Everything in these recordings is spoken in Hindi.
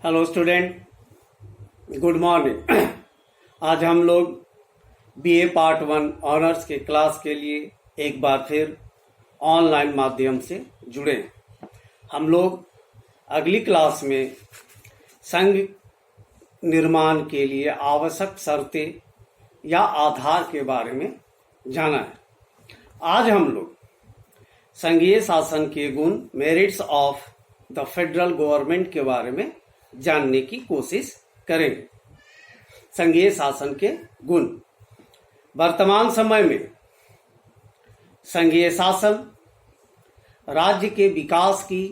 Hello student, good morning. आज हम लोग बीए पार्ट 1 ऑनर्स के क्लास के लिए एक बार फिर ऑनलाइन माध्यम से जुड़े। हम लोग अगली क्लास में संघ निर्माण के लिए आवश्यक शर्तें या आधार के बारे में जाना है। आज हम लोग संघीय शासन के गुण, merits of the federal government के बारे में जानने की कोशिश करेंगे। संघीय शासन के गुण। वर्तमान समय में संघीय शासन राज्य के विकास की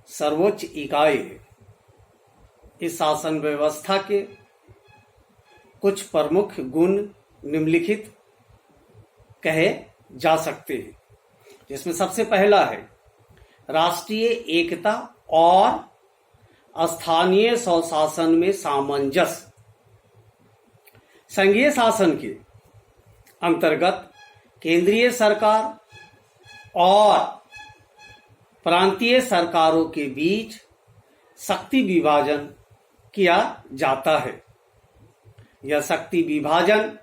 सर्वोच्च इकाई है। इस शासन व्यवस्था के कुछ प्रमुख गुण निम्नलिखित कहे जा सकते हैं, जिसमें सबसे पहला है राष्ट्रीय एकता और स्थानीय स्वशासन में सामंजस्य। संघीय शासन के अंतर्गत केंद्रीय सरकार और प्रांतीय सरकारों के बीच शक्ति विभाजन किया जाता है। यह शक्ति विभाजन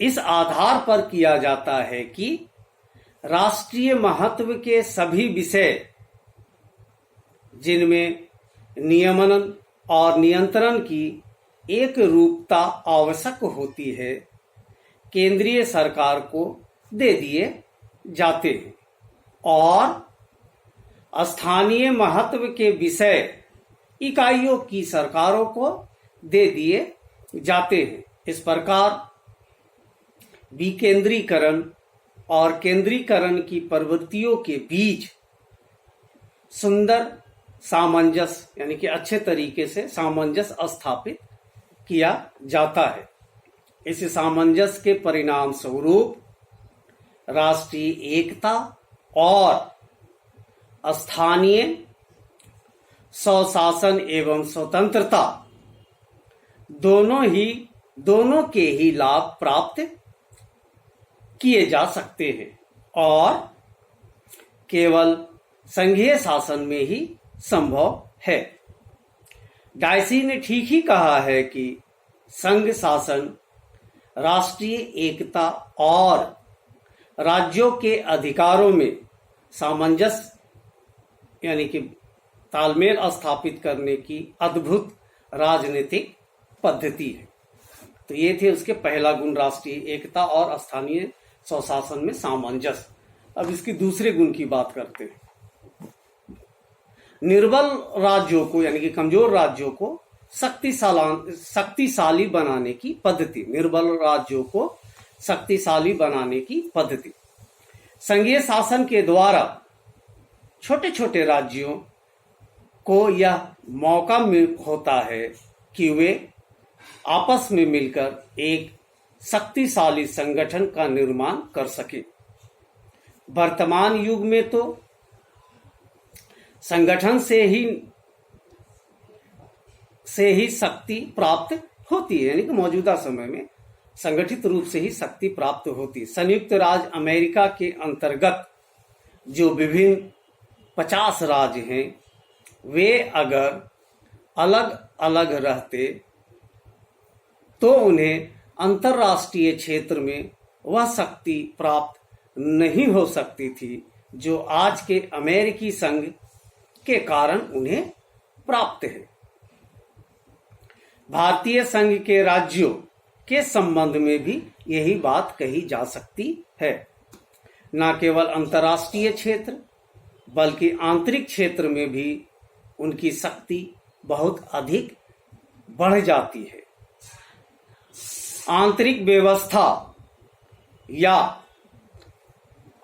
इस आधार पर किया जाता है कि राष्ट्रीय महत्व के सभी विषय जिनमें नियमन और नियंत्रण की एक रूपता आवश्यक होती है, केंद्रीय सरकार को दे दिए जाते हैं और स्थानीय महत्व के विषय इकाइयों की सरकारों को दे दिए जाते हैं। इस प्रकार विकेंद्रीकरण और केंद्रीकरण की प्रवृत्तियों के बीच सुंदर सामंजस्य यानी कि अच्छे तरीके से सामंजस्य स्थापित किया जाता है। इस सामंजस्य के परिणाम स्वरूप राष्ट्रीय एकता और स्थानीय स्वशासन एवं स्वतंत्रता दोनों के ही लाभ प्राप्त किए जा सकते हैं और केवल संघीय शासन में ही संभव है। डायसी ने ठीक ही कहा है कि संघ शासन राष्ट्रीय एकता और राज्यों के अधिकारों में सामंजस्य यानी कि तालमेल स्थापित करने की अद्भुत राजनीतिक पद्धति है। तो ये थे उसके पहला गुण, राष्ट्रीय एकता और स्थानीय स्वशासन में सामंजस्य। अब इसके दूसरे गुण की बात करते हैं। निर्बल राज्यों को यानी कि कमजोर राज्यों को शक्तिशाली बनाने की पद्धति। निर्बल राज्यों को शक्तिशाली बनाने की पद्धति। संघीय शासन के द्वारा छोटे छोटे राज्यों को यह मौका होता है कि वे आपस में मिलकर एक शक्तिशाली संगठन का निर्माण कर सके। वर्तमान युग में तो संगठन से ही शक्ति प्राप्त होती है, यानी कि मौजूदा समय में संगठित रूप से ही शक्ति प्राप्त होती है। संयुक्त राज्य अमेरिका के अंतर्गत जो विभिन्न 50 राज्य हैं, वे अगर अलग अलग रहते तो उन्हें अंतरराष्ट्रीय क्षेत्र में वह शक्ति प्राप्त नहीं हो सकती थी जो आज के अमेरिकी संघ के कारण उन्हें प्राप्त है। भारतीय संघ के राज्यों के संबंध में भी यही बात कही जा सकती है। न केवल अंतरराष्ट्रीय क्षेत्र बल्कि आंतरिक क्षेत्र में भी उनकी शक्ति बहुत अधिक बढ़ जाती है। आंतरिक व्यवस्था या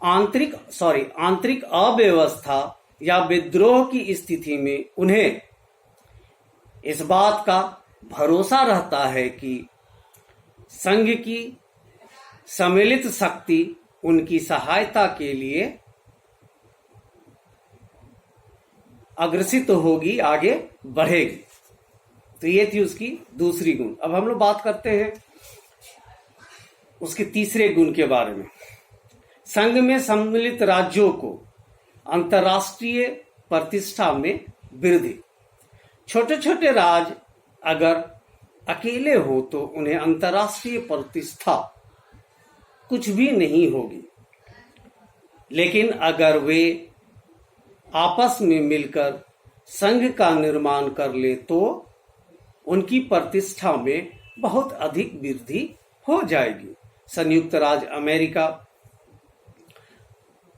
आंतरिक अव्यवस्था या विद्रोह की स्थिति में उन्हें इस बात का भरोसा रहता है कि संघ की सम्मिलित शक्ति उनकी सहायता के लिए अग्रसित होगी, आगे बढ़ेगी। तो ये थी उसकी दूसरी गुण। अब हम लोग बात करते हैं उसके तीसरे गुण के बारे में। संघ में सम्मिलित राज्यों को अंतर्राष्ट्रीय प्रतिष्ठा में वृद्धि। छोटे छोटे राज्य अगर अकेले हो तो उन्हें अंतर्राष्ट्रीय प्रतिष्ठा कुछ भी नहीं होगी, लेकिन अगर वे आपस में मिलकर संघ का निर्माण कर ले तो उनकी प्रतिष्ठा में बहुत अधिक वृद्धि हो जाएगी। संयुक्त राज्य अमेरिका,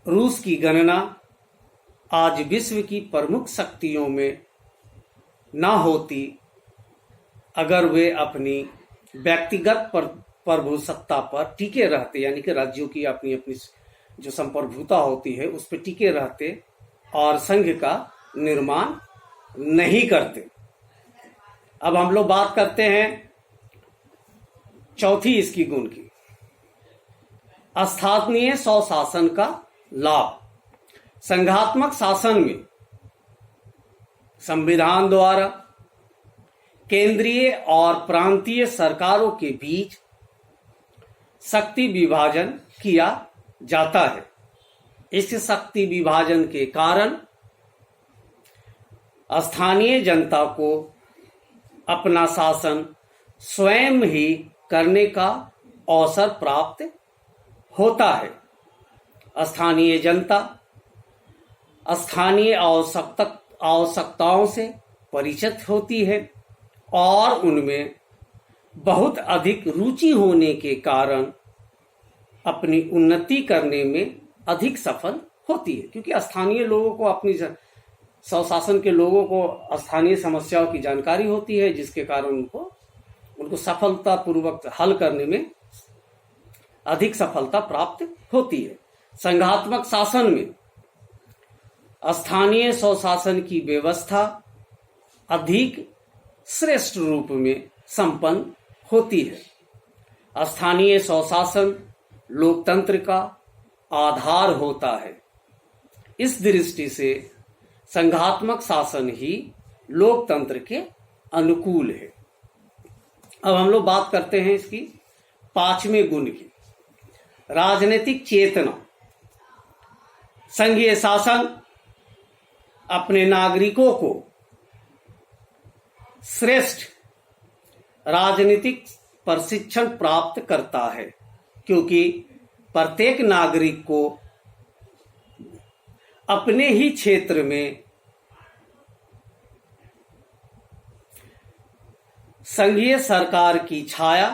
रूस की गणना आज विश्व की प्रमुख शक्तियों में ना होती अगर वे अपनी व्यक्तिगत प्रभुसत्ता पर टिके रहते, यानी कि राज्यों की अपनी अपनी जो संप्रभुता होती है उस पर टिके रहते और संघ का निर्माण नहीं करते। अब हम लोग बात करते हैं चौथी इसकी गुण की, स्थानीय स्वशासन का लाभ। संघात्मक शासन में संविधान द्वारा केंद्रीय और प्रांतीय सरकारों के बीच शक्ति विभाजन किया जाता है। इस शक्ति विभाजन के कारण स्थानीय जनता को अपना शासन स्वयं ही करने का अवसर प्राप्त होता है। स्थानीय जनता स्थानीय आवश्यकताओं से परिचित होती है और उनमें बहुत अधिक रुचि होने के कारण अपनी उन्नति करने में अधिक सफल होती है, क्योंकि स्थानीय लोगों को अपनी स्वशासन के लोगों को स्थानीय समस्याओं की जानकारी होती है, जिसके कारण उनको सफलतापूर्वक हल करने में अधिक सफलता प्राप्त होती है। संघात्मक शासन में स्थानीय स्वशासन की व्यवस्था अधिक श्रेष्ठ रूप में संपन्न होती है। स्थानीय स्वशासन लोकतंत्र का आधार होता है। इस दृष्टि से संघात्मक शासन ही लोकतंत्र के अनुकूल है। अब हम लोग बात करते हैं इसकी पांचवें गुण की, राजनीतिक चेतना। संघीय शासन अपने नागरिकों को श्रेष्ठ राजनीतिक प्रशिक्षण प्राप्त करता है, क्योंकि प्रत्येक नागरिक को अपने ही क्षेत्र में संघीय सरकार की छाया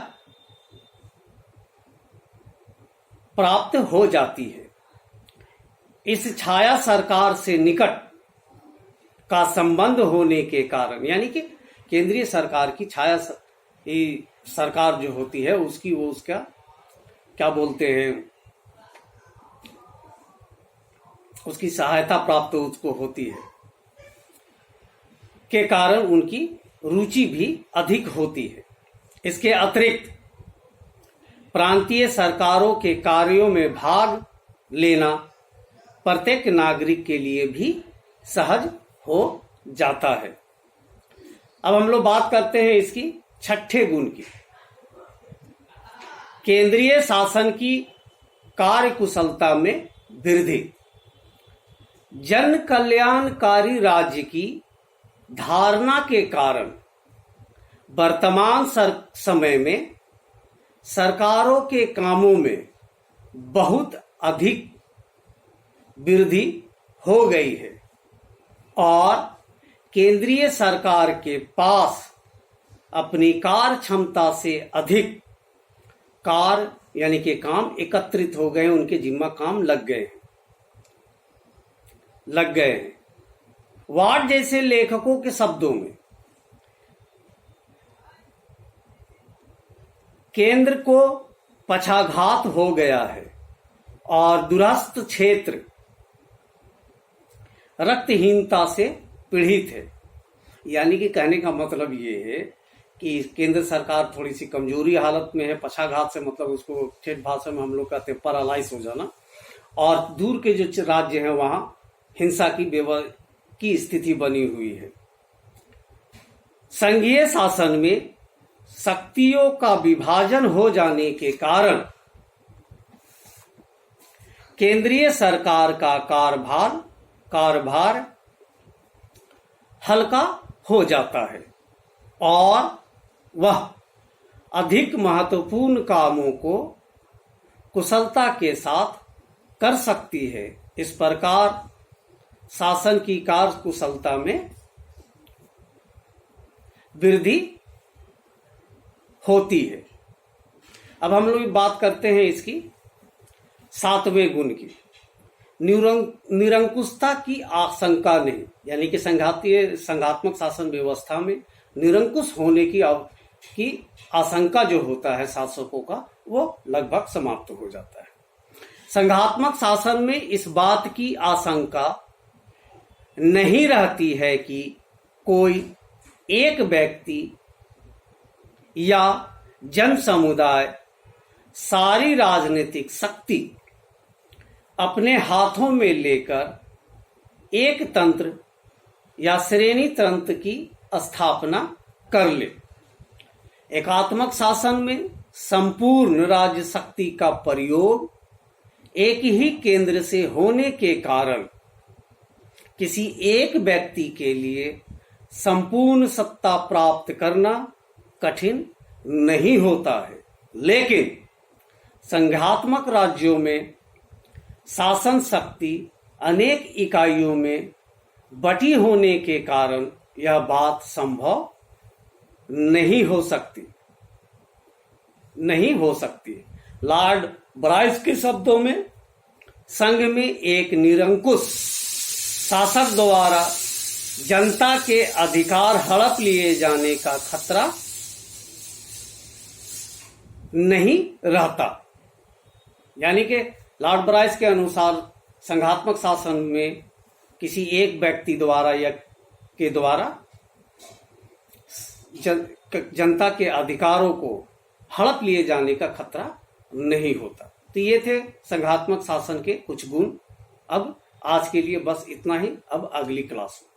प्राप्त हो जाती है। इस छाया सरकार से निकट का संबंध होने के कारण, यानी कि केंद्रीय सरकार की छाया सरकार जो होती है उसकी उसका क्या बोलते हैं, उसकी सहायता प्राप्त उसको होती है के कारण उनकी रुचि भी अधिक होती है। इसके अतिरिक्त प्रांतीय सरकारों के कार्यों में भाग लेना प्रत्येक नागरिक के लिए भी सहज हो जाता है। अब हम लोग बात करते हैं इसकी छठे गुण की, केंद्रीय शासन की कार्यकुशलता में वृद्धि। जन कल्याणकारी राज्य की धारणा के कारण वर्तमान समय में सरकारों के कामों में बहुत अधिक वृद्धि हो गई है और केंद्रीय सरकार के पास अपनी कार्य क्षमता से अधिक कार्य यानी कि काम एकत्रित हो गए, उनके जिम्मा काम लग गए हैं। वाट जैसे लेखकों के शब्दों में केंद्र को पक्षाघात हो गया है और दूरस्थ क्षेत्र रक्तहीनता से पीड़ित है। यानी कि कहने का मतलब ये है कि केंद्र सरकार थोड़ी सी कमजोरी हालत में है। पक्षाघात से मतलब उसको ठेठ भाषा में हम लोग कहते हैं पैरालाइज हो जाना, और दूर के जो राज्य हैं वहां हिंसा की स्थिति बनी हुई है। संघीय शासन में शक्तियों का विभाजन हो जाने के कारण केंद्रीय सरकार का कारभार हल्का हो जाता है और वह अधिक महत्वपूर्ण कामों को कुशलता के साथ कर सकती है। इस प्रकार शासन की कार्य कुशलता में वृद्धि होती है। अब हम लोग बात करते हैं इसकी 7वें गुण की, निरंकुशता की आशंका नहीं, यानी कि संघात्मक शासन व्यवस्था में निरंकुश होने की आशंका जो होता है शासकों का, वो लगभग समाप्त हो जाता है। संघात्मक शासन में इस बात की आशंका नहीं रहती है कि कोई एक व्यक्ति या जन समुदाय सारी राजनीतिक शक्ति अपने हाथों में लेकर एक तंत्र या श्रेणी तंत्र की स्थापना कर ले। एकात्मक शासन में संपूर्ण राज्य शक्ति का प्रयोग एक ही केंद्र से होने के कारण किसी एक व्यक्ति के लिए संपूर्ण सत्ता प्राप्त करना कठिन नहीं होता है। लेकिन संघात्मक राज्यों में शासन शक्ति अनेक इकाइयों में बटी होने के कारण यह बात संभव नहीं हो सकती। लॉर्ड ब्राइस के शब्दों में, संघ में एक निरंकुश शासक द्वारा जनता के अधिकार हड़प लिए जाने का खतरा नहीं रहता। यानी कि लॉर्ड ब्राइस के अनुसार संघात्मक शासन में किसी एक व्यक्ति द्वारा या के द्वारा जनता के अधिकारों को हड़प लिए जाने का खतरा नहीं होता। तो ये थे संघात्मक शासन के कुछ गुण। अब आज के लिए बस इतना ही। अब अगली क्लास में